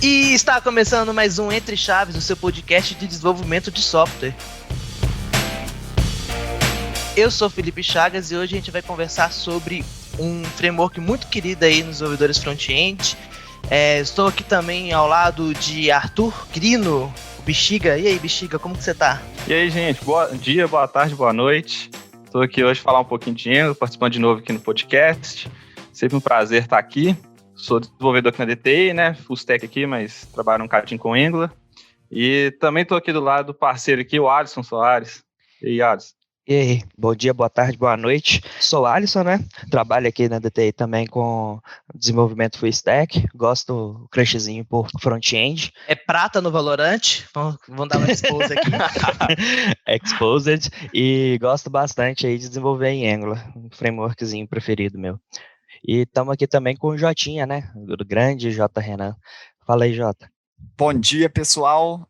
E está começando mais um Entre Chaves, o seu podcast de desenvolvimento de software. Eu sou Felipe Chagas e hoje a gente vai conversar sobre um framework muito querido aí nos desenvolvedores front-end. Estou aqui também ao lado de Arthur Grino, o Bexiga. E aí, Bexiga, como que você tá? E aí, gente, bom dia, boa tarde, boa noite. Estou aqui hoje para falar um pouquinho de Angular, participando de novo aqui no podcast. Sempre um prazer estar aqui. Sou desenvolvedor aqui na DTI, né? Full stack aqui, mas trabalho um cadinho com Angular. E também estou aqui do lado do parceiro aqui, o Alisson Soares. E aí, Alisson? E aí, bom dia, boa tarde, boa noite. Sou o Alisson, né? Trabalho aqui na DTI também com desenvolvimento full stack. Gosto do crushzinho por front-end. É prata no Valorant. Vamos dar uma expose aqui. Exposed. E gosto bastante aí de desenvolver em Angular. Um frameworkzinho preferido meu. E estamos aqui também com o Jotinha, né? Do grande J. Renan. Fala aí, Jota. Bom dia, pessoal.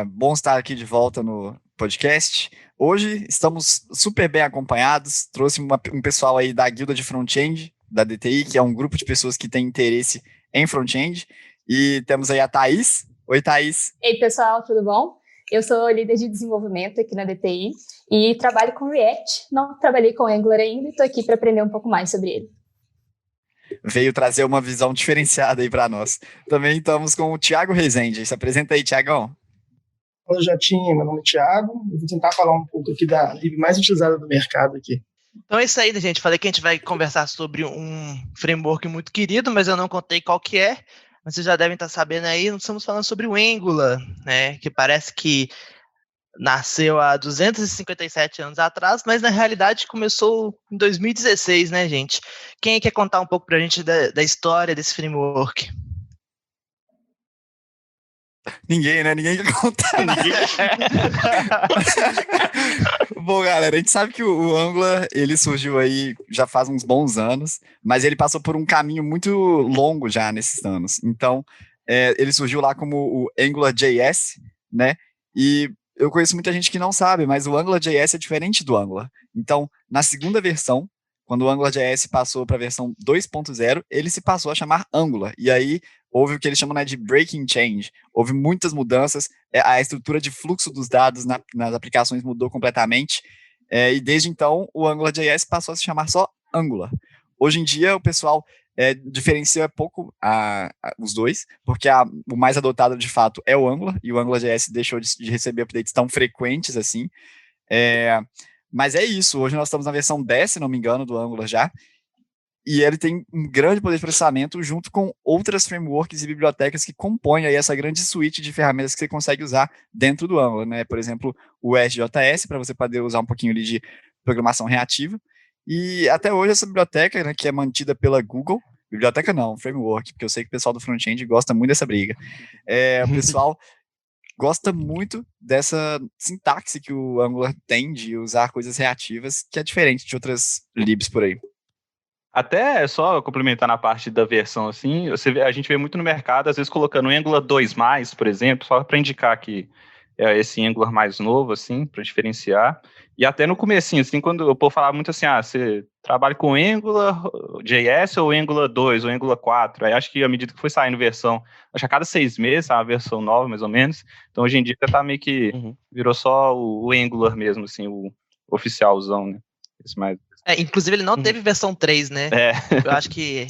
Bom estar aqui de volta no podcast. Hoje estamos super bem acompanhados. Trouxe um pessoal aí da Guilda de Front-End, da DTI, que é um grupo de pessoas que tem interesse em front-end. E temos aí a Thaís. Oi, Thaís. Ei, pessoal, tudo bom? Eu sou líder de desenvolvimento aqui na DTI e trabalho com React. Não trabalhei com Angular ainda e estou aqui para aprender um pouco mais sobre ele. Veio trazer uma visão diferenciada aí para nós. Também estamos com o Thiago Rezende. Se apresenta aí, Thiagão. Oi, Jotinha, meu nome é Thiago. Eu vou tentar falar um pouco aqui da lib mais utilizada do mercado aqui. Então é isso aí, né, gente? Falei que a gente vai conversar sobre um framework muito querido, mas eu não contei qual que é. Mas vocês já devem estar sabendo aí, nós estamos falando sobre o Angular, né? Que parece que nasceu há 257 anos atrás, mas na realidade começou em 2016, né, gente? Quem quer contar um pouco pra gente da história desse framework? Ninguém, né? Ninguém quer contar. Bom, galera, a gente sabe que o Angular, ele surgiu aí já faz uns bons anos, mas ele passou por um caminho muito longo já nesses anos. Então, ele surgiu lá como o AngularJS, né? E eu conheço muita gente que não sabe, mas o AngularJS é diferente do Angular. Então, na segunda versão, quando o AngularJS passou para a versão 2.0, ele se passou a chamar Angular. E aí, houve o que eles chamam, né, de breaking change. Houve muitas mudanças, a estrutura de fluxo dos dados nas aplicações mudou completamente, e desde então, o AngularJS passou a se chamar só Angular. Hoje em dia, o pessoal diferencia pouco os dois, porque o mais adotado de fato é o Angular, e o AngularJS deixou de receber updates tão frequentes assim. Mas é isso, hoje nós estamos na versão 10, se não me engano, do Angular já, e ele tem um grande poder de processamento junto com outras frameworks e bibliotecas que compõem aí essa grande suite de ferramentas que você consegue usar dentro do Angular, né? Por exemplo, o SJS, para você poder usar um pouquinho ali de programação reativa, e até hoje essa biblioteca, né, que é mantida pela Google, biblioteca não, framework, porque eu sei que o pessoal do front-end gosta muito dessa briga. O pessoal gosta muito dessa sintaxe que o Angular tem de usar coisas reativas, que é diferente de outras libs por aí. Até só complementar na parte da versão, assim, a gente vê muito no mercado, às vezes colocando o Angular 2+, por exemplo, só para indicar que é esse Angular mais novo, assim, para diferenciar. E até no comecinho, assim, quando o povo falava muito assim, você trabalha com Angular JS ou Angular 2 ou Angular 4, aí acho que à medida que foi saindo versão, acho que a cada 6 meses, a versão nova, mais ou menos, então hoje em dia tá meio que virou só o Angular mesmo, assim, o oficialzão, né? Esse mais... Inclusive ele não teve versão 3, né? Eu acho que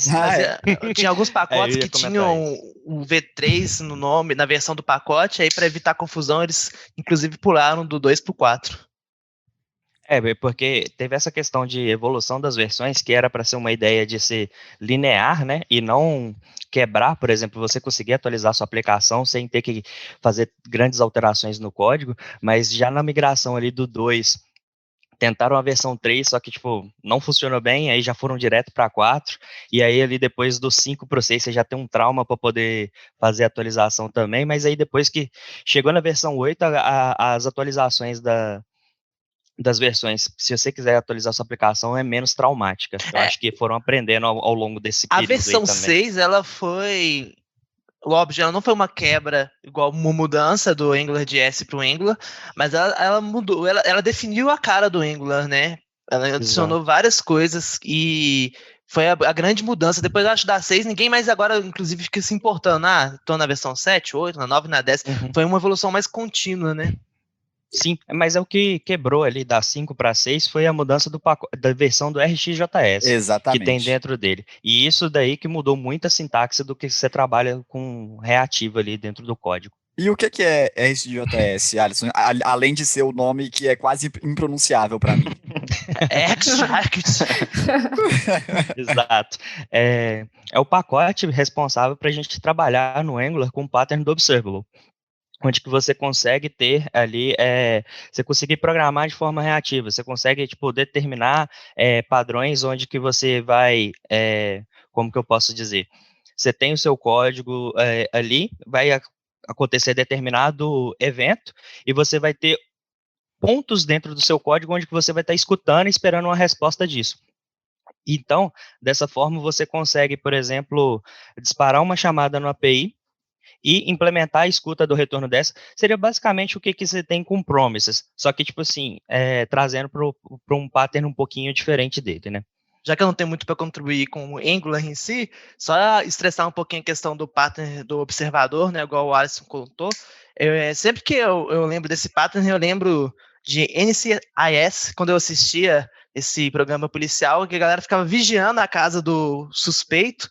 tinha alguns pacotes que tinham o V3 no nome, na versão do pacote, aí para evitar confusão eles inclusive pularam do 2 pro 4. Porque teve essa questão de evolução das versões, que era para ser uma ideia de ser linear, né, e não quebrar, por exemplo, você conseguir atualizar sua aplicação sem ter que fazer grandes alterações no código, mas já na migração ali do 2, tentaram a versão 3, só que, tipo, não funcionou bem, aí já foram direto para 4, e aí ali depois do 5 para o 6, você já tem um trauma para poder fazer a atualização também, mas aí depois que chegou na versão 8, as atualizações das versões, se você quiser atualizar sua aplicação, é menos traumática. Eu acho que foram aprendendo ao longo desse período. A versão 6, ela foi... Óbvio, ela não foi uma quebra, igual uma mudança do AngularJS para o Angular, mas ela mudou, ela definiu a cara do Angular, né? Ela adicionou várias coisas e foi a grande mudança. Depois, eu acho, da 6, ninguém mais agora, inclusive, fica se importando. Tô na versão 7, 8, na 9, na 10. Foi uma evolução mais contínua, né? Sim, mas é o que quebrou ali da 5 para 6 foi a mudança da versão do RxJS Exatamente. Que tem dentro dele. E isso daí que mudou muito a sintaxe do que você trabalha com reativo ali dentro do código. E o que é RxJS, Alisson? Além de ser o nome que é quase impronunciável para mim. Exato. É o pacote responsável para a gente trabalhar no Angular com o pattern do observable, onde que você consegue ter ali, você conseguir programar de forma reativa, você consegue, tipo, determinar padrões onde que você vai, como que eu posso dizer, você tem o seu código ali, vai acontecer determinado evento, e você vai ter pontos dentro do seu código onde que você vai estar escutando e esperando uma resposta disso. Então, dessa forma, você consegue, por exemplo, disparar uma chamada no API, e implementar a escuta do retorno dessa, seria basicamente o que você tem com promises, só que, tipo assim, trazendo para um pattern um pouquinho diferente dele, né? Já que eu não tenho muito para contribuir com o Angular em si, só estressar um pouquinho a questão do pattern do observador, né, igual o Alisson contou. Sempre que eu lembro desse pattern, eu lembro de NCIS, quando eu assistia esse programa policial, que a galera ficava vigiando a casa do suspeito,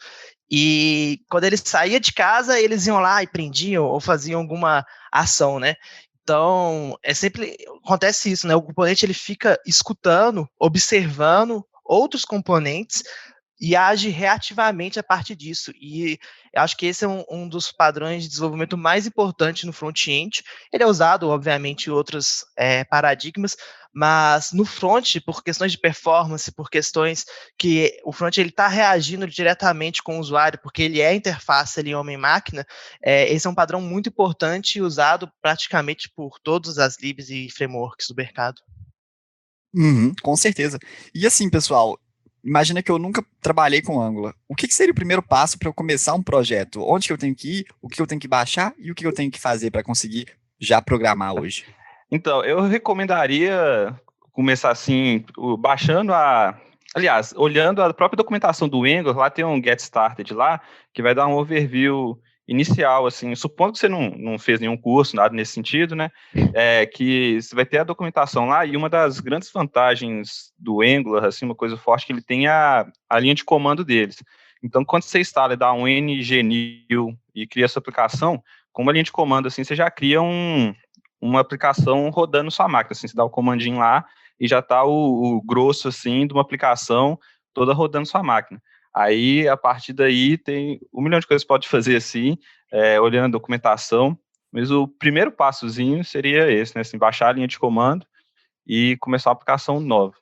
e quando ele saía de casa, eles iam lá e prendiam ou faziam alguma ação, né? Então, sempre acontece isso, né? O componente ele fica escutando, observando outros componentes e age reativamente a partir disso. E eu acho que esse é um dos padrões de desenvolvimento mais importantes no front-end. Ele é usado, obviamente, em outros paradigmas, mas no front, por questões de performance, por questões que o front está reagindo diretamente com o usuário, porque ele é a interface ali homem-máquina, esse é um padrão muito importante e usado praticamente por todas as libs e frameworks do mercado. Com certeza. E assim, pessoal, imagina que eu nunca trabalhei com Angular. O que seria o primeiro passo para eu começar um projeto? Onde que eu tenho que ir? O que eu tenho que baixar? E o que eu tenho que fazer para conseguir já programar hoje? Então, eu recomendaria começar assim, baixando aliás, olhando a própria documentação do Angular, lá tem um Get Started lá, que vai dar um overview inicial, assim, supondo que você não fez nenhum curso, nada nesse sentido, né, que você vai ter a documentação lá, e uma das grandes vantagens do Angular, assim, uma coisa forte, que ele tem a linha de comando deles. Então, quando você instala e dá um ng-new e cria essa aplicação, com uma linha de comando, assim, você já cria uma aplicação rodando sua máquina, assim, você dá o comandinho lá, e já está o grosso, assim, de uma aplicação toda rodando sua máquina. Aí, a partir daí, tem 1 milhão de coisas que você pode fazer assim, olhando a documentação, mas o primeiro passozinho seria esse, né? Assim, baixar a linha de comando e começar uma aplicação nova.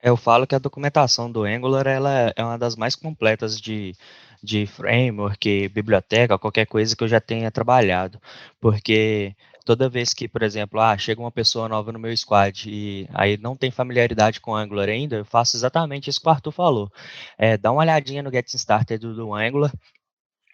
Eu falo que a documentação do Angular ela é uma das mais completas de framework, biblioteca, qualquer coisa que eu já tenha trabalhado, porque toda vez que, por exemplo, chega uma pessoa nova no meu squad e aí não tem familiaridade com Angular ainda, eu faço exatamente isso que o Arthur falou. Dá uma olhadinha no Getting Started do Angular,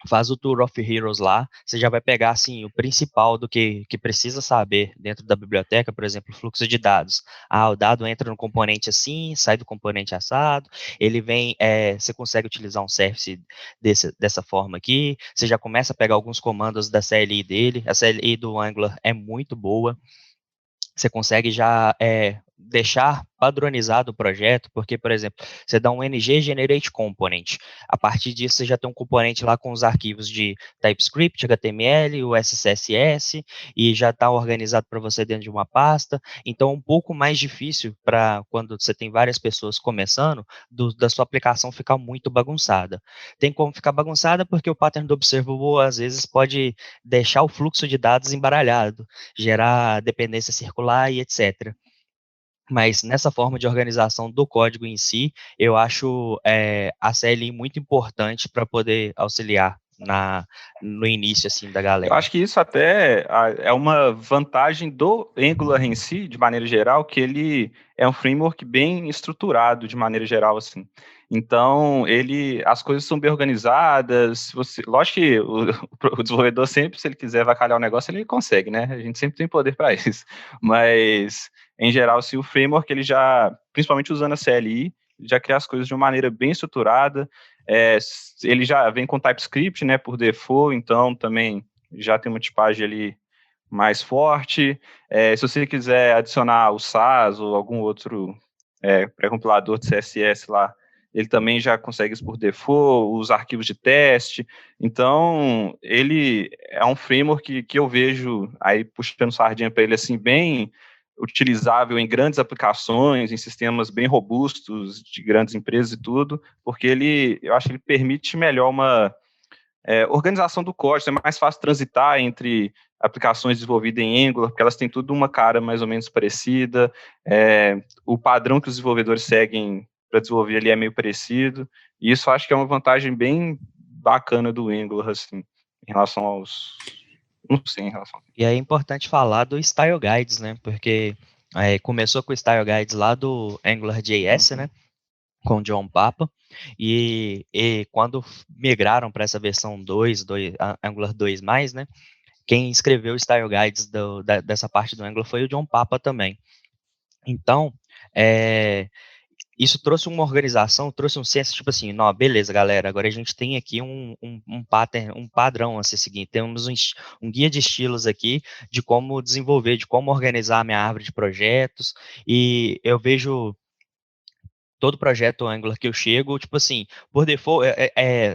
faz o Tour of Heroes lá, você já vai pegar, assim, o principal do que precisa saber dentro da biblioteca, por exemplo, fluxo de dados. O dado entra no componente assim, sai do componente assado, ele vem, você consegue utilizar um service dessa forma aqui, você já começa a pegar alguns comandos da CLI dele, a CLI do Angular é muito boa, você consegue já deixar padronizado o projeto, porque, por exemplo, você dá um ng generate component, a partir disso você já tem um componente lá com os arquivos de TypeScript, HTML, o SCSS, e já está organizado para você dentro de uma pasta, então é um pouco mais difícil para quando você tem várias pessoas começando, da sua aplicação ficar muito bagunçada. Tem como ficar bagunçada porque o pattern do observable às vezes pode deixar o fluxo de dados embaralhado, gerar dependência circular e etc. Mas nessa forma de organização do código em si, eu acho a CLI muito importante para poder auxiliar no início assim da galera. Eu acho que isso até é uma vantagem do Angular em si, de maneira geral, que ele é um framework bem estruturado de maneira geral, assim. Então, as coisas são bem organizadas. Lógico que o desenvolvedor sempre, se ele quiser avacalhar o negócio, ele consegue, né? A gente sempre tem poder para isso. Mas, em geral, assim, o framework, ele já, principalmente usando a CLI, já criar as coisas de uma maneira bem estruturada. Ele já vem com TypeScript, né, por default, então também já tem uma tipagem ali mais forte. Se você quiser adicionar o SAS ou algum outro pré-compilador de CSS lá, ele também já consegue isso por default, os arquivos de teste. Então, ele é um framework que eu vejo, aí puxando sardinha para ele, assim, bem utilizável em grandes aplicações, em sistemas bem robustos de grandes empresas e tudo, porque eu acho que ele permite melhor uma organização do código. É mais fácil transitar entre aplicações desenvolvidas em Angular, porque elas têm tudo uma cara mais ou menos parecida, o padrão que os desenvolvedores seguem para desenvolver ali é meio parecido, e isso acho que é uma vantagem bem bacana do Angular, assim, em relação aos... Não sei, em relação... E é importante falar do Style Guides, né, porque começou com o Style Guides lá do AngularJS, né, com o John Papa, e quando migraram para essa versão 2, Angular 2+, né, quem escreveu o Style Guides dessa parte do Angular foi o John Papa também. Então, isso trouxe uma organização, trouxe um senso, tipo assim, não, beleza, galera, agora a gente tem aqui um padrão a ser seguido, temos um guia de estilos aqui de como desenvolver, de como organizar a minha árvore de projetos, e eu vejo todo projeto Angular que eu chego, tipo assim, por default,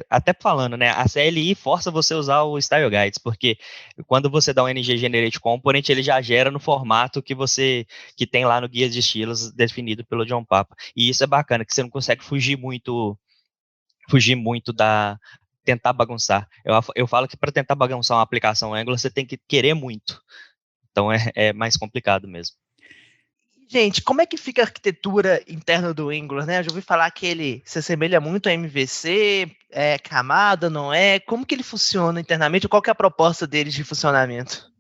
até falando, né, a CLI força você a usar o Style Guides, porque quando você dá um ng generate component, ele já gera no formato que tem lá no guia de estilos definido pelo John Papa. E isso é bacana, que você não consegue fugir muito tentar bagunçar. Eu falo que para tentar bagunçar uma aplicação Angular, você tem que querer muito. Então é mais complicado mesmo. Gente, como é que fica a arquitetura interna do Angular, né? Eu já ouvi falar que ele se assemelha muito a MVC, camada, não é? Como que ele funciona internamente? Qual que é a proposta dele de funcionamento?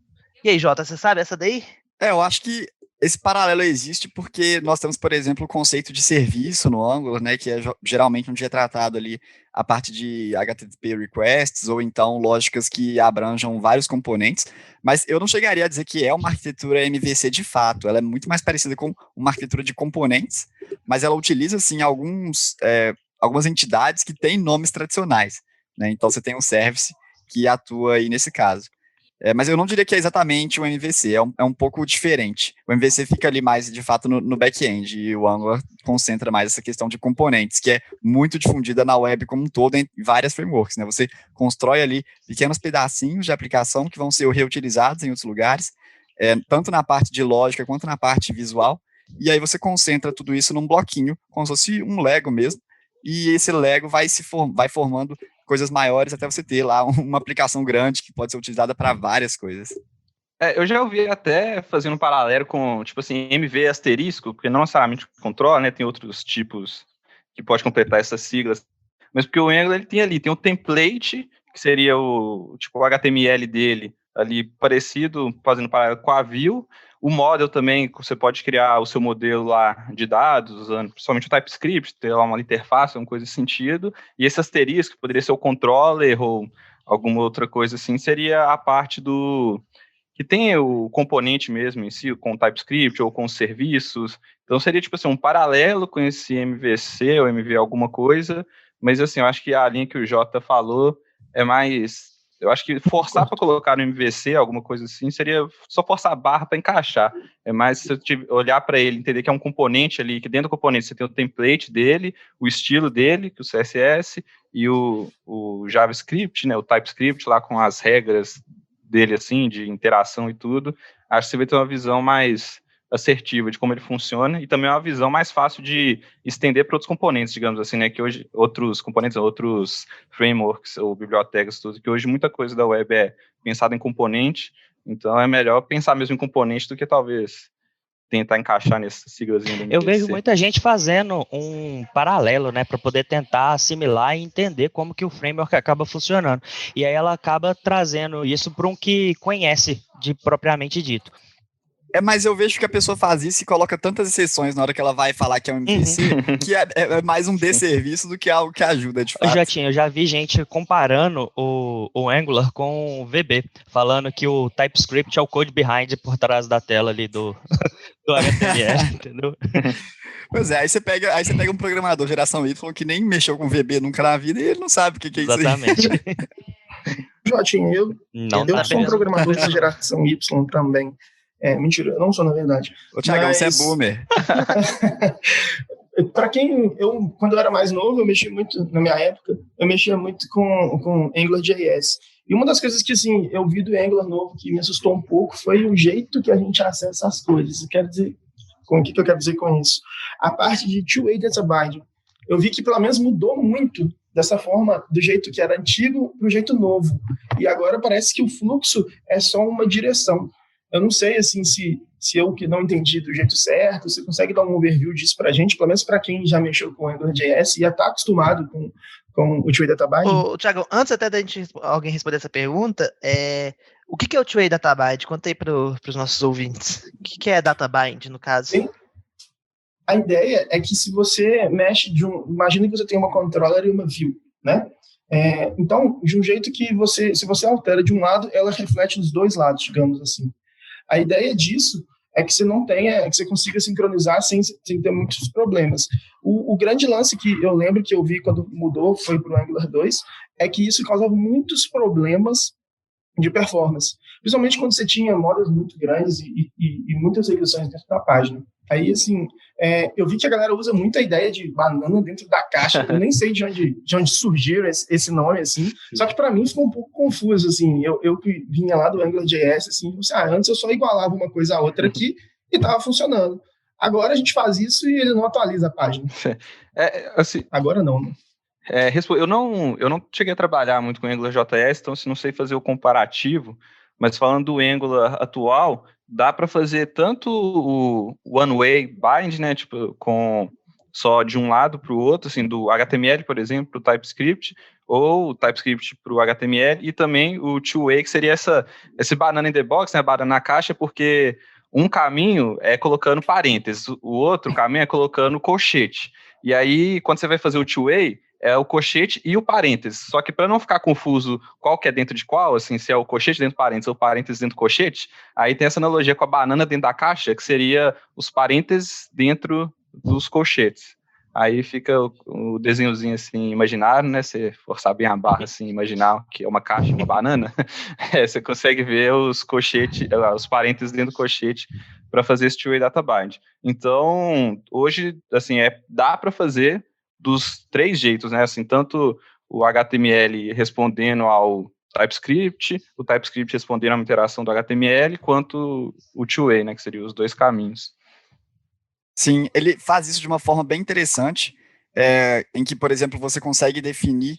E aí, Jota, você sabe essa daí? Eu acho que esse paralelo existe porque nós temos, por exemplo, o conceito de serviço no Angular, né, que é geralmente onde é tratado ali a parte de HTTP requests ou então lógicas que abranjam vários componentes, mas eu não chegaria a dizer que é uma arquitetura MVC de fato, ela é muito mais parecida com uma arquitetura de componentes, mas ela utiliza, assim, algumas entidades que têm nomes tradicionais, né, então você tem um service que atua aí nesse caso. Mas eu não diria que é exatamente o MVC, é um pouco diferente. O MVC fica ali mais, de fato, no back-end, e o Angular concentra mais essa questão de componentes, que é muito difundida na web como um todo, em várias frameworks, né? Você constrói ali pequenos pedacinhos de aplicação que vão ser reutilizados em outros lugares, tanto na parte de lógica quanto na parte visual, e aí você concentra tudo isso num bloquinho, como se fosse um Lego mesmo, e esse Lego vai formando coisas maiores até você ter lá uma aplicação grande que pode ser utilizada para várias coisas. Eu já ouvi até fazendo um paralelo com, tipo assim, MV asterisco, porque não necessariamente controla, né, tem outros tipos que pode completar essas siglas, mas porque o Angular ele tem o template, que seria o HTML dele, ali parecido, fazendo paralelo com a view, o model também, você pode criar o seu modelo lá de dados, usando principalmente o TypeScript, ter lá uma interface, uma coisa nesse sentido, e esse asterisco, poderia ser o controller ou alguma outra coisa assim, seria a parte que tem o componente mesmo em si, com o TypeScript ou com os serviços. Então seria tipo assim, um paralelo com esse MVC ou MV alguma coisa, mas assim, eu acho que a linha que o Jota falou é mais... Eu acho que forçar para colocar no MVC, alguma coisa assim, seria só forçar a barra para encaixar. É mais se você olhar para ele, entender que é um componente ali, que dentro do componente você tem o template dele, o estilo dele, que é o CSS, e o JavaScript, né, o TypeScript lá com as regras dele, assim, de interação e tudo. Acho que você vai ter uma visão mais assertiva de como ele funciona e também uma visão mais fácil de estender para outros componentes, digamos assim, né, que hoje outros componentes, outros frameworks ou bibliotecas, tudo, que hoje muita coisa da web é pensada em componente, então é melhor pensar mesmo em componente do que talvez tentar encaixar nessas siglas do MVC. Eu vejo muita gente fazendo um paralelo, né, para poder tentar assimilar e entender como que o framework acaba funcionando, e aí ela acaba trazendo isso para um que conhece de propriamente dito. Mas eu vejo que a pessoa faz isso e coloca tantas exceções na hora que ela vai falar que é um MVC, que é mais um desserviço do que algo que ajuda, de fato. Eu já vi gente comparando o Angular com o VB, falando que o TypeScript é o code behind por trás da tela ali do HTML, entendeu? Pois é, aí você pega um programador geração Y que nem mexeu com VB nunca na vida e ele não sabe o que é isso aí. Exatamente. Jotinho, eu sou um programador de geração Y também. Mentira, eu não sou, na verdade. Ô, Thiagão, você é boomer. Para quando eu era mais novo, eu mexia muito, na minha época, com AngularJS. E uma das coisas que, assim, eu vi do Angular novo que me assustou um pouco foi o jeito que a gente acessa as coisas. O que eu quero dizer com isso? A parte de two-way data binding. Eu vi que, pelo menos, mudou muito dessa forma, do jeito que era antigo para o jeito novo. E agora parece que o fluxo é só uma direção. Eu não sei, assim, se eu que não entendi do jeito certo, você consegue dar um overview disso para a gente, pelo menos para quem já mexeu com AngularJS e já está acostumado com o two-way data binding? Thiago, antes até da alguém responder essa pergunta, o que é o two-way data binding? Conta aí para os nossos ouvintes. O que é data binding, no caso? Sim. A ideia é que se você mexe imagina que você tem uma controller e uma view, né? Então, de um jeito que se você altera de um lado, ela reflete nos dois lados, digamos assim. A ideia disso é que você consiga sincronizar sem ter muitos problemas. O grande lance que eu lembro que eu vi quando mudou, foi para o Angular 2, é que isso causava muitos problemas de performance. Principalmente quando você tinha modas muito grandes e muitas regressões dentro da página. Aí, assim, eu vi que a galera usa muito a ideia de banana dentro da caixa. Eu nem sei de onde surgiu esse nome, assim. Só que para mim ficou um pouco confuso, assim. Eu que vinha lá do AngularJS, assim, antes eu só igualava uma coisa a outra aqui e estava funcionando. Agora a gente faz isso e ele não atualiza a página. Assim, agora não, né? Eu não cheguei a trabalhar muito com AngularJS, então não sei fazer o comparativo, mas falando do Angular atual, dá para fazer tanto o one-way bind, né, tipo, com só de um lado para o outro, assim, do HTML, por exemplo, para o TypeScript, ou o TypeScript para o HTML, e também o two-way, que seria esse banana in the box, né, banana na caixa, porque um caminho é colocando parênteses, o outro caminho é colocando colchete. E aí, quando você vai fazer o two-way, é o colchete e o parênteses. Só que para não ficar confuso qual que é dentro de qual, assim, se é o colchete dentro do parênteses ou parênteses dentro do colchete, aí tem essa analogia com a banana dentro da caixa, que seria os parênteses dentro dos colchetes. Aí fica o desenhozinho assim, imaginário, né? Você forçar bem a barra assim, imaginar que é uma caixa, uma banana, você consegue ver os colchetes, os parênteses dentro do colchete para fazer esse two-way data bind. Então, hoje, assim, dá para fazer dos três jeitos, né? Assim, tanto o HTML respondendo ao TypeScript, o TypeScript respondendo a uma interação do HTML, quanto o two-way, né? Que seriam os dois caminhos. Sim, ele faz isso de uma forma bem interessante, em que, por exemplo, você consegue definir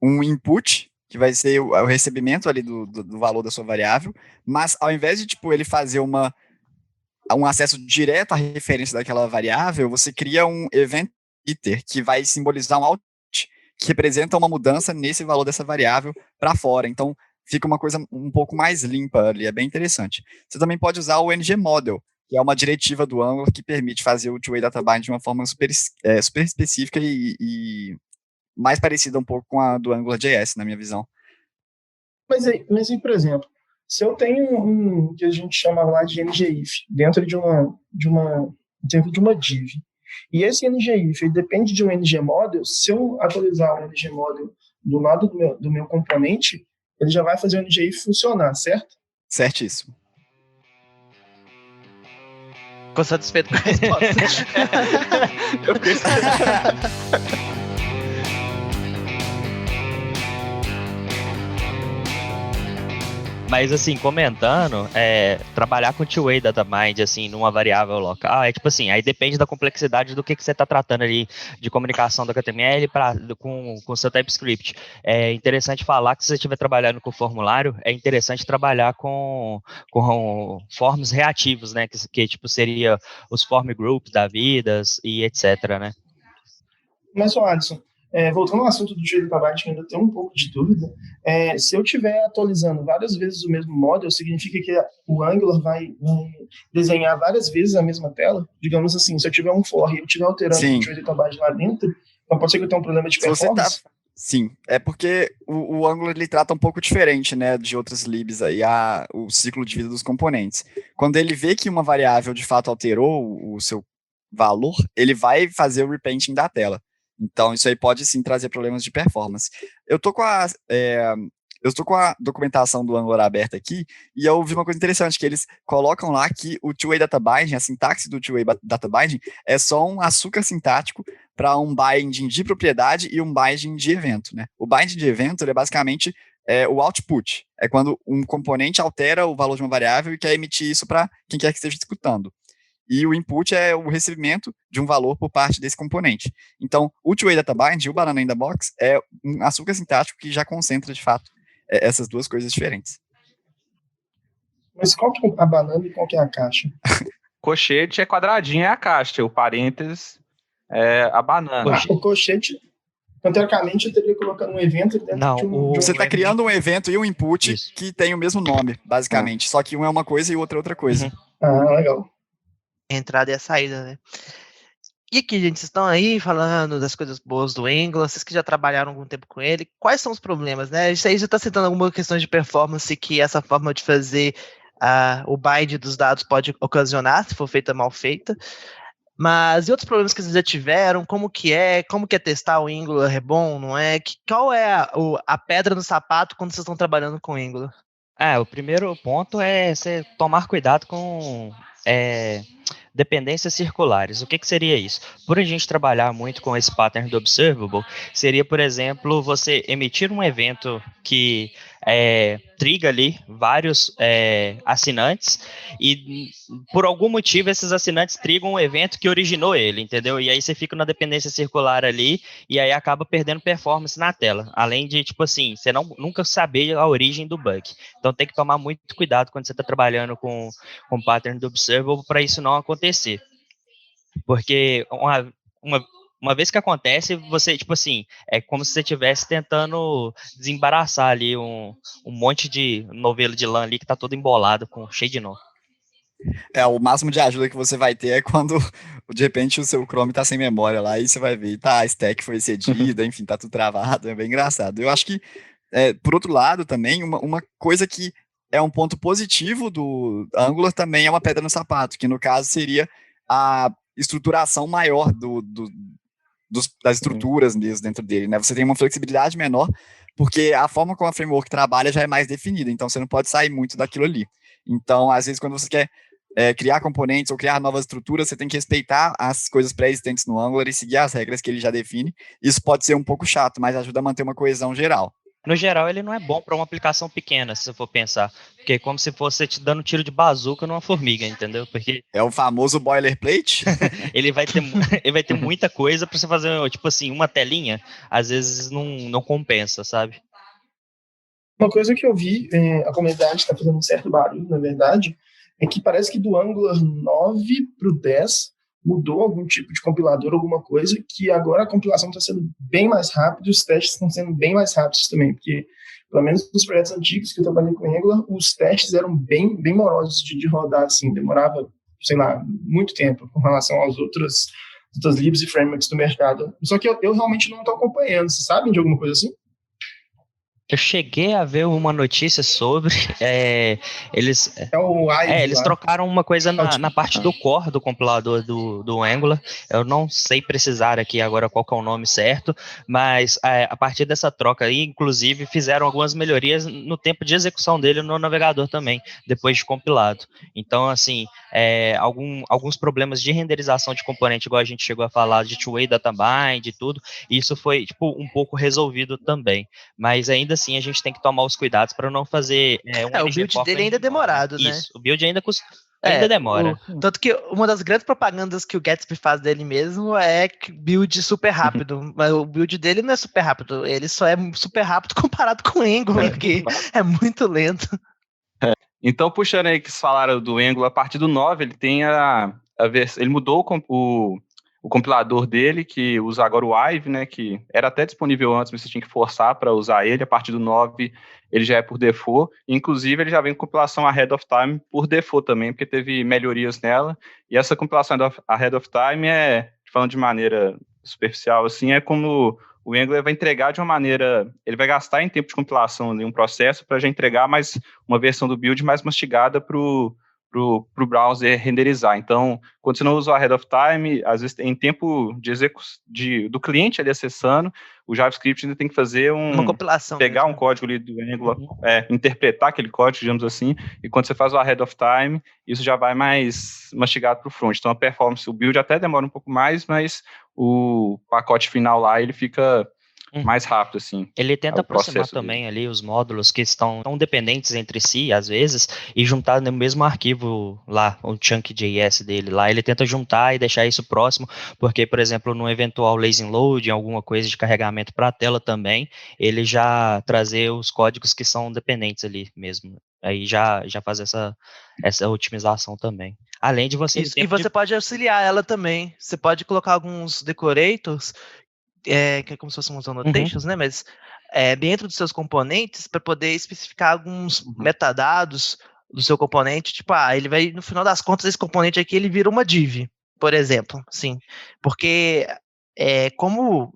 um input, que vai ser o recebimento ali do valor da sua variável, mas ao invés de, tipo, ele fazer um acesso direto à referência daquela variável, você cria um event iter, que vai simbolizar um output, que representa uma mudança nesse valor dessa variável para fora. Então, fica uma coisa um pouco mais limpa ali, é bem interessante. Você também pode usar o NG Model, que é uma diretiva do Angular que permite fazer o two-way data bind de uma forma super específica e mais parecida um pouco com a do AngularJS, na minha visão. Mas aí, por exemplo, se eu tenho um que a gente chama lá de ngIf dentro de uma div, e esse ngIf depende de um ngModel, se eu atualizar o ngModel do lado do meu componente, ele já vai fazer o ngIf funcionar, certo? Certíssimo. Ficou satisfeito com a resposta? Eu fiquei Mas, assim, comentando, trabalhar com two-way data bind, assim, numa variável local, tipo assim, aí depende da complexidade do que você está tratando ali de comunicação do HTML com o seu TypeScript. É interessante falar que se você estiver trabalhando com formulário, é interessante trabalhar com forms reativos, né, que tipo, seria os form groups da vidas e etc, né? Mas, Alisson, Voltando ao assunto do Trade Data que ainda tem um pouco de dúvida, se eu estiver atualizando várias vezes o mesmo model, significa que o Angular vai desenhar várias vezes a mesma tela? Digamos assim, se eu tiver um for e eu estiver alterando o Trade Data lá dentro, então pode ser que eu tenha um problema de performance? Sim, é porque o Angular ele trata um pouco diferente, né, de outras libs aí, o ciclo de vida dos componentes. Quando ele vê que uma variável de fato alterou o seu valor, ele vai fazer o repainting da tela. Então, isso aí pode sim trazer problemas de performance. Eu tô com a documentação do Angular aberta aqui, e eu vi uma coisa interessante, que eles colocam lá que o two-way data binding, a sintaxe do two-way data binding, é só um açúcar sintático para um binding de propriedade e um binding de evento, né? O binding de evento, ele é basicamente o output. É quando um componente altera o valor de uma variável e quer emitir isso para quem quer que esteja executando. E o input é o recebimento de um valor por parte desse componente. Então, o two-way data binding, o Banana in the Box, é um açúcar sintático que já concentra, de fato, essas duas coisas diferentes. Mas qual que é a banana e qual que é a caixa? Cochete é quadradinho, é a caixa. O parênteses é a banana. O cochete, então, teoricamente, eu teria colocado um evento dentro de um... Você está criando um evento e um input que tem o mesmo nome, basicamente. Só que um é uma coisa e o outro é outra coisa. Legal. A entrada e a saída, né? E aqui, gente, vocês estão aí falando das coisas boas do Angular, vocês que já trabalharam algum tempo com ele, quais são os problemas, né? Isso aí já está citando alguma questão de performance que essa forma de fazer o bind dos dados pode ocasionar, se for feita mal feita. Mas e outros problemas que vocês já tiveram? Como que é testar o Angular? É bom, não é? Qual é a pedra no sapato quando vocês estão trabalhando com o Angular? O primeiro ponto é você tomar cuidado com dependências circulares. O que seria isso? Por a gente trabalhar muito com esse pattern do observable, seria, por exemplo, você emitir um evento que triga ali vários assinantes e, por algum motivo, esses assinantes trigam um evento que originou ele, entendeu? E aí você fica na dependência circular ali e aí acaba perdendo performance na tela. Além de, tipo assim, você nunca saber a origem do bug. Então tem que tomar muito cuidado quando você está trabalhando com pattern do observable para isso não acontecer. Porque uma vez que acontece, você, tipo assim, é como se você estivesse tentando desembaraçar ali um monte de novelo de lã ali que tá todo embolado, cheio de nó. O máximo de ajuda que você vai ter é quando, de repente, o seu Chrome tá sem memória lá, e você vai ver, a stack foi excedida, enfim, tá tudo travado, é bem engraçado. Eu acho que, por outro lado, também, uma coisa que é um ponto positivo do Angular também é uma pedra no sapato, que no caso seria a estruturação maior das estruturas mesmo dentro dele, né? Você tem uma flexibilidade menor, porque a forma como a framework trabalha já é mais definida, então você não pode sair muito daquilo ali. Então, às vezes, quando você quer criar componentes ou criar novas estruturas, você tem que respeitar as coisas pré-existentes no Angular e seguir as regras que ele já define. Isso pode ser um pouco chato, mas ajuda a manter uma coesão geral. No geral, ele não é bom para uma aplicação pequena, se você for pensar. Porque é como se fosse te dando um tiro de bazuca numa formiga, entendeu? Porque é o famoso boilerplate. ele vai ter muita coisa para você fazer, tipo assim, uma telinha. Às vezes não compensa, sabe? Uma coisa que eu vi, a comunidade está fazendo um certo barulho, na verdade, é que parece que do Angular 9 para o 10 mudou algum tipo de compilador, alguma coisa, que agora a compilação está sendo bem mais rápida e os testes estão sendo bem mais rápidos também, porque, pelo menos nos projetos antigos que eu trabalhei com Angular, os testes eram bem morosos de rodar, assim, demorava, sei lá, muito tempo com relação às outras libs e frameworks do mercado. Só que eu realmente não estou acompanhando, vocês sabem de alguma coisa assim? Eu cheguei a ver uma notícia sobre eles trocaram uma coisa na parte do core do compilador do Angular. Eu não sei precisar aqui agora qual que é o nome certo, mas a partir dessa troca aí, inclusive, fizeram algumas melhorias no tempo de execução dele no navegador também, depois de compilado. Então, assim, alguns problemas de renderização de componente, igual a gente chegou a falar, de two-way data bind e tudo, isso foi um pouco resolvido também. Mas ainda assim, a gente tem que tomar os cuidados para não fazer o build dele ainda é demorado, né? Isso, o build ainda demora. Tanto que uma das grandes propagandas que o Gatsby faz dele mesmo é build super rápido, mas o build dele não é super rápido, ele só é super rápido comparado com o Angular, porque é muito lento. Então, puxando aí que vocês falaram do Angular, a partir do 9, ele tem ele mudou o compilador dele, que usa agora o Ive, né, que era até disponível antes, mas você tinha que forçar para usar ele. A partir do 9, ele já é por default. Inclusive, ele já vem com compilação ahead of time por default também, porque teve melhorias nela. E essa compilação ahead of time falando de maneira superficial, assim, é como o Angular vai entregar de uma maneira, ele vai gastar em tempo de compilação ali um processo para já entregar mais uma versão do build mais mastigada para o browser renderizar. Então, quando você não usa o ahead of time, às vezes em tempo de execução do cliente ali acessando, o JavaScript ainda tem que fazer uma compilação, pegar um código ali do Angular, interpretar aquele código, digamos assim, e quando você faz o ahead of time, isso já vai mais mastigado para o front. Então, a performance, o build até demora um pouco mais, mas o pacote final lá, ele fica mais rápido, assim. Ele tenta aproximar também ali os módulos que estão tão dependentes entre si, às vezes, e juntar no mesmo arquivo lá, o chunk.js dele lá, ele tenta juntar e deixar isso próximo, porque, por exemplo, no eventual lazy load, alguma coisa de carregamento para a tela também, ele já trazer os códigos que são dependentes ali mesmo. Aí já faz essa otimização também. Além de você... Isso, e você pode auxiliar ela também. Você pode colocar alguns decorators, que é como se fossem uns annotations, né? Mas dentro dos seus componentes, para poder especificar alguns metadados do seu componente, tipo, ele vai, no final das contas, esse componente aqui, ele vira uma div, por exemplo, sim. Porque como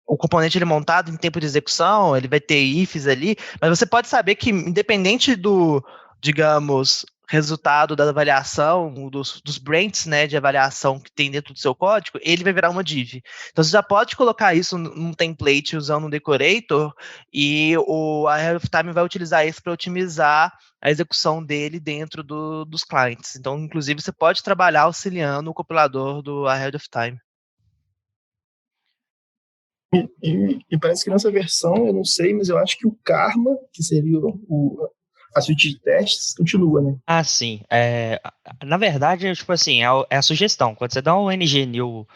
o componente ele é montado em tempo de execução, ele vai ter ifs ali, mas você pode saber que, independente do, digamos, resultado da avaliação, dos branches, né, de avaliação que tem dentro do seu código, ele vai virar uma div. Então, você já pode colocar isso num template usando um decorator, e o Ahead of Time vai utilizar isso para otimizar a execução dele dentro dos clients. Então, inclusive, você pode trabalhar auxiliando o compilador do Ahead of Time. E parece que nessa versão, eu não sei, mas eu acho que o Karma, que seria a suíte de testes, continua, né? Ah, sim. Na verdade, tipo assim, é a sugestão. Quando você dá um ngNew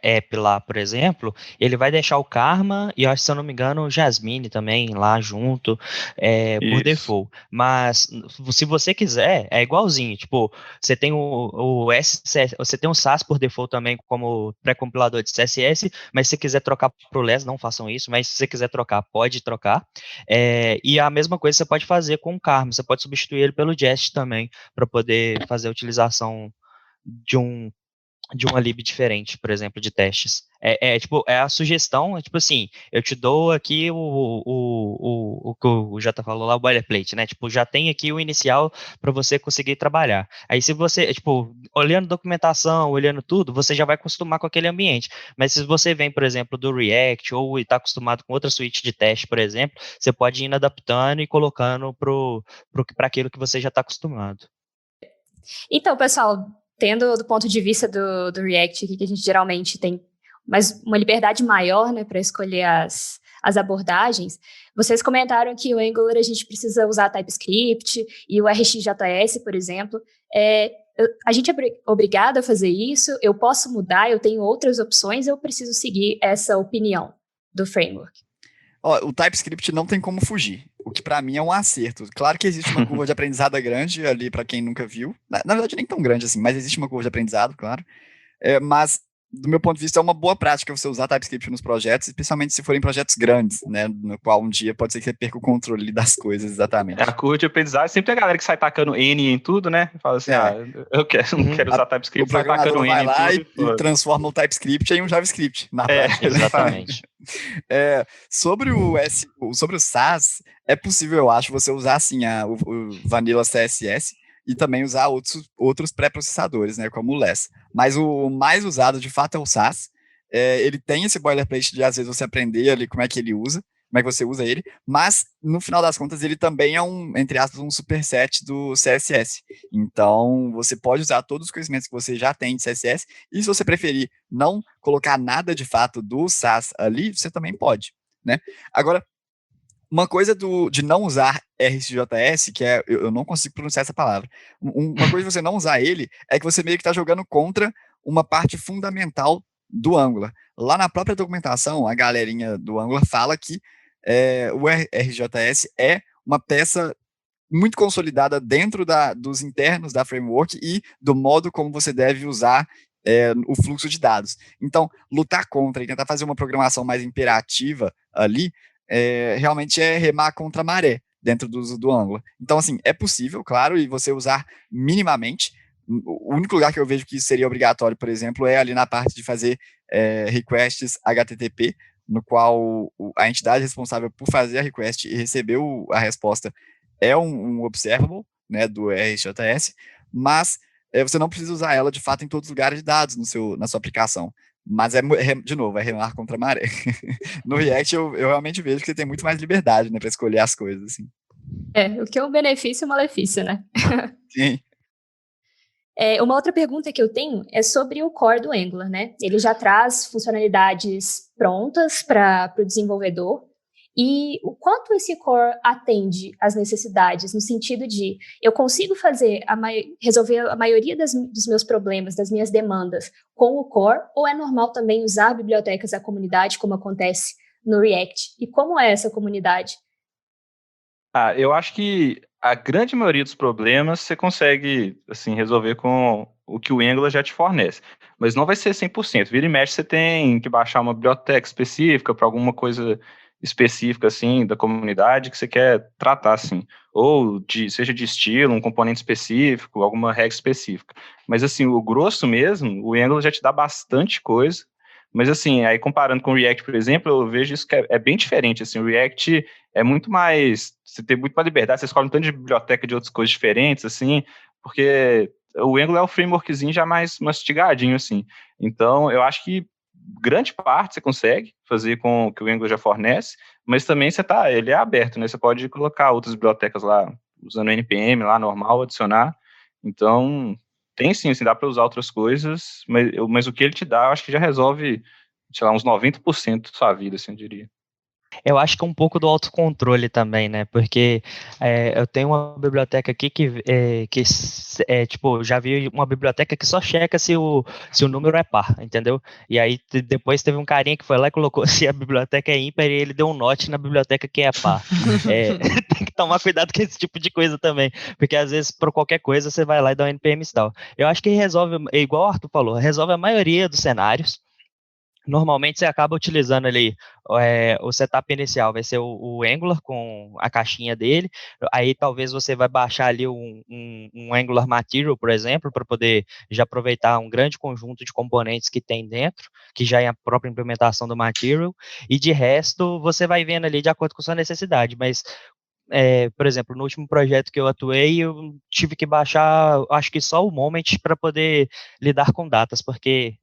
app lá, por exemplo, ele vai deixar o Karma e, se eu não me engano, o Jasmine também lá junto, por default. Mas, se você quiser, é igualzinho. Tipo, você tem o SCS, você tem o SAS por default também como pré-compilador de CSS, mas se você quiser trocar pro LESS, não façam isso, mas se você quiser trocar, pode trocar. E a mesma coisa você pode fazer com o Karma, você pode substituir ele pelo Jest também, para poder fazer a utilização de uma lib diferente, por exemplo, de testes. A sugestão, tipo assim, eu te dou aqui o que o Jota falou lá, o boilerplate, né? Tipo, já tem aqui o inicial para você conseguir trabalhar. Aí se você, olhando documentação, olhando tudo, você já vai acostumar com aquele ambiente. Mas se você vem, por exemplo, do React ou está acostumado com outra suíte de teste, por exemplo, você pode ir adaptando e colocando para aquilo que você já está acostumado. Então, pessoal, tendo do ponto de vista do React, que a gente geralmente tem uma liberdade maior, né, para escolher as abordagens, vocês comentaram que o Angular a gente precisa usar TypeScript e o RxJS, por exemplo. A gente é obrigado a fazer isso? Eu posso mudar? Eu tenho outras opções? Eu preciso seguir essa opinião do framework? O TypeScript não tem como fugir, o que para mim é um acerto. Claro que existe uma curva de aprendizado grande ali para quem nunca viu. Na verdade, nem tão grande assim, mas existe uma curva de aprendizado, claro. Mas, do meu ponto de vista, é uma boa prática você usar TypeScript nos projetos, especialmente se forem projetos grandes, né? No qual um dia pode ser que você perca o controle das coisas, exatamente. A curva de aprendizado, sempre tem a galera que sai tacando N em tudo, né? Fala assim, eu não quero usar TypeScript, sai tacando N vai lá em tudo. E transforma o TypeScript em um JavaScript, na prática. Exatamente. Sobre o SAS, é possível, eu acho, você usar assim o Vanilla CSS e também usar outros pré-processadores, né, como o LESS. Mas o mais usado, de fato, é o SAS. Ele tem esse boilerplate de, às vezes, você aprender ali como é que ele usa, como é que você usa ele, mas, no final das contas, ele também é entre aspas, um superset do CSS. Então, você pode usar todos os conhecimentos que você já tem de CSS, e se você preferir não colocar nada, de fato, do SAS ali, você também pode, né? Agora, uma coisa de não usar RxJS, que eu não consigo pronunciar essa palavra, uma coisa de você não usar ele, é que você meio que está jogando contra uma parte fundamental do Angular. Lá na própria documentação, a galerinha do Angular fala que o RxJS é uma peça muito consolidada dentro dos internos da framework e do modo como você deve usar o fluxo de dados. Então, lutar contra e tentar fazer uma programação mais imperativa ali, realmente é remar contra a maré dentro do uso do Angular. Então, assim, é possível, claro, e você usar minimamente. O único lugar que eu vejo que isso seria obrigatório, por exemplo, é ali na parte de fazer requests HTTP, no qual a entidade responsável por fazer a request e receber a resposta é um observable, né, do RxJS, mas você não precisa usar ela de fato em todos os lugares de dados na sua aplicação. Mas de novo, é remar contra a maré. No React eu realmente vejo que você tem muito mais liberdade, né, para escolher as coisas, assim. O que é um benefício e um malefício, né? Sim. Uma outra pergunta que eu tenho é sobre o core do Angular, né? Ele já traz funcionalidades prontas para o desenvolvedor, e o quanto esse core atende às necessidades, no sentido de eu consigo resolver a maioria dos meus problemas, das minhas demandas com o core, ou é normal também usar bibliotecas da comunidade, como acontece no React? E como é essa comunidade? Eu acho que a grande maioria dos problemas você consegue assim, resolver com o que o Angular já te fornece. Mas não vai ser 100%. Vira e mexe, você tem que baixar uma biblioteca específica para alguma coisa específica assim, da comunidade que você quer tratar. Assim. Ou seja de estilo, um componente específico, alguma regra específica. Mas assim, o grosso mesmo, o Angular já te dá bastante coisa. Mas assim, aí comparando com o React, por exemplo, eu vejo isso que é bem diferente. Assim, o React é muito mais, você tem muito mais liberdade, você escolhe um tanto de biblioteca de outras coisas diferentes, assim, porque o Angular é um frameworkzinho já mais mastigadinho, assim. Então, eu acho que grande parte você consegue fazer com o que o Angular já fornece, mas também ele é aberto, né? Você pode colocar outras bibliotecas lá, usando o NPM lá, normal, adicionar. Então, tem sim, assim, dá para usar outras coisas, mas o que ele te dá, eu acho que já resolve, sei lá, uns 90% da sua vida, assim, eu diria. Eu acho que é um pouco do autocontrole também, né? Porque eu tenho uma biblioteca aqui tipo, já vi uma biblioteca que só checa se o número é par, entendeu? E aí depois teve um carinha que foi lá e colocou se a biblioteca é ímpar e ele deu um note na biblioteca que é par. Tem que tomar cuidado com esse tipo de coisa também, porque às vezes por qualquer coisa você vai lá e dá um npm install. Eu acho que resolve, igual o Arthur falou, resolve a maioria dos cenários. Normalmente você acaba utilizando ali o setup inicial, vai ser o Angular com a caixinha dele, aí talvez você vai baixar ali um Angular Material, por exemplo, para poder já aproveitar um grande conjunto de componentes que tem dentro, que já é a própria implementação do Material, e de resto você vai vendo ali de acordo com a sua necessidade, mas por exemplo, no último projeto que eu atuei, eu tive que baixar, acho que só o Moment para poder lidar com datas, porque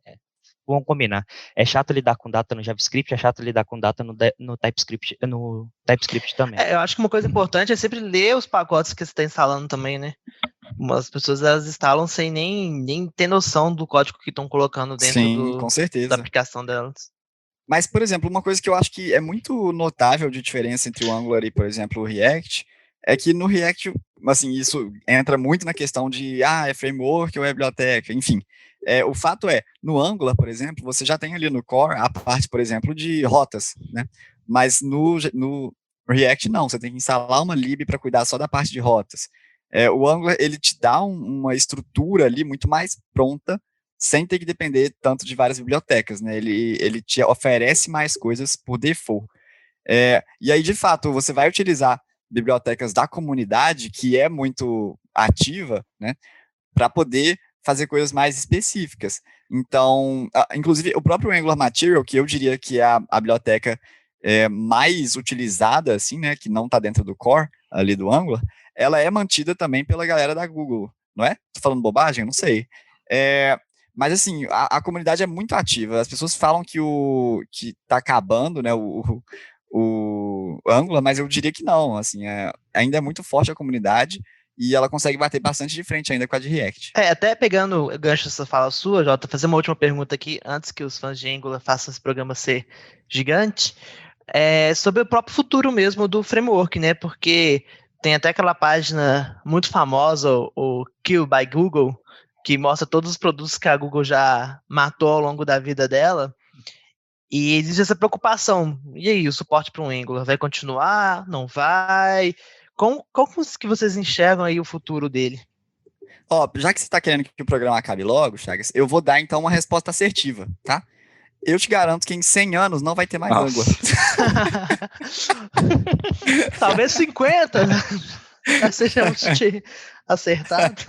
vamos combinar. É chato lidar com data no JavaScript, é chato lidar com data no TypeScript também. Eu acho que uma coisa importante é sempre ler os pacotes que você está instalando também, né? As pessoas elas instalam sem nem ter noção do código que estão colocando dentro com certeza, da aplicação delas. Mas, por exemplo, uma coisa que eu acho que é muito notável de diferença entre o Angular e, por exemplo, o React, é que no React, assim, isso entra muito na questão de, é framework ou é biblioteca, enfim. O fato é, no Angular, por exemplo, você já tem ali no core a parte, por exemplo, de rotas, né? Mas no React, não, você tem que instalar uma lib para cuidar só da parte de rotas. O Angular, ele te dá uma estrutura ali muito mais pronta, sem ter que depender tanto de várias bibliotecas, né? Ele te oferece mais coisas por default. E aí, de fato, você vai utilizar bibliotecas da comunidade, que é muito ativa, né? Para poder fazer coisas mais específicas. Então, inclusive, o próprio Angular Material, que eu diria que é a biblioteca mais utilizada, assim, né? Que não está dentro do core ali do Angular, ela é mantida também pela galera da Google, não é? Tô falando bobagem? Não sei. Mas, assim, a comunidade é muito ativa. As pessoas falam que está acabando, né, o Angular, mas eu diria que não. Assim, ainda é muito forte a comunidade e ela consegue bater bastante de frente ainda com a de React. Até pegando o gancho dessa fala sua, Jota, fazer uma última pergunta aqui, antes que os fãs de Angular façam esse programa ser gigante, sobre o próprio futuro mesmo do framework, né? Porque tem até aquela página muito famosa, o Kill by Google, que mostra todos os produtos que a Google já matou ao longo da vida dela, e existe essa preocupação. E aí, o suporte para um Angular vai continuar? Não vai? Como que vocês enxergam aí o futuro dele? Ó, já que você tá querendo que o programa acabe logo, Chagas, eu vou dar então uma resposta assertiva, tá? Eu te garanto que em 100 anos não vai ter mais Angular. Talvez 50, né? Já sejamos acertados.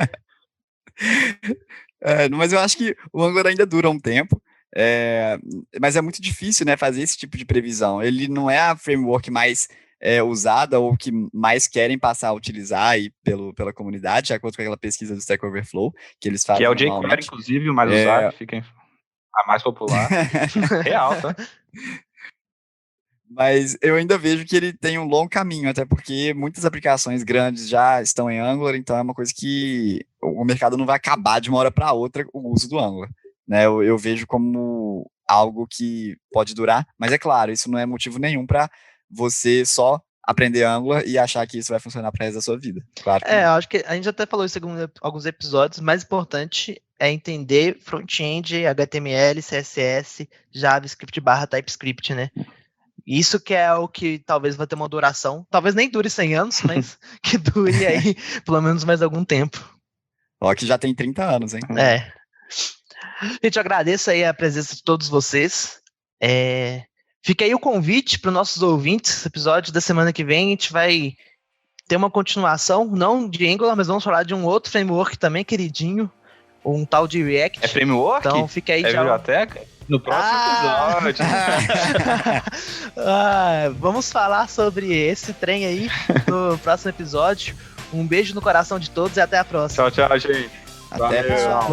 Mas eu acho que o Angular ainda dura um tempo. Mas é muito difícil, né, fazer esse tipo de previsão. Ele não é a framework mais usada ou que mais querem passar a utilizar aí pela comunidade, de acordo com aquela pesquisa do Stack Overflow que eles fazem. Que é o jQuery, inclusive, o mais usado, fica a mais popular. Real, tá? Mas eu ainda vejo que ele tem um longo caminho, até porque muitas aplicações grandes já estão em Angular, então é uma coisa que o mercado não vai acabar de uma hora para outra o uso do Angular. Né? Eu vejo como algo que pode durar, mas é claro, isso não é motivo nenhum para você só aprender Angular e achar que isso vai funcionar para o resto da sua vida. Claro que eu acho que a gente até falou isso em alguns episódios, o mais importante é entender front-end, HTML, CSS, JavaScript / TypeScript, né? Isso que é o que talvez vai ter uma duração, talvez nem dure 100 anos, mas que dure aí pelo menos mais algum tempo. Ó, que já tem 30 anos, hein? Gente, eu agradeço aí a presença de todos vocês. Fica aí o convite para os nossos ouvintes. Episódio da semana que vem a gente vai ter uma continuação, não de Angular, mas vamos falar de um outro framework também queridinho, um tal de React. É framework? Então fica aí já. Biblioteca? No próximo episódio. Vamos falar sobre esse trem aí no próximo episódio. Um beijo no coração de todos e até a próxima. Tchau, gente. Até, pessoal.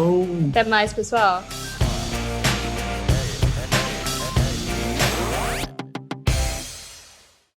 Até mais, pessoal.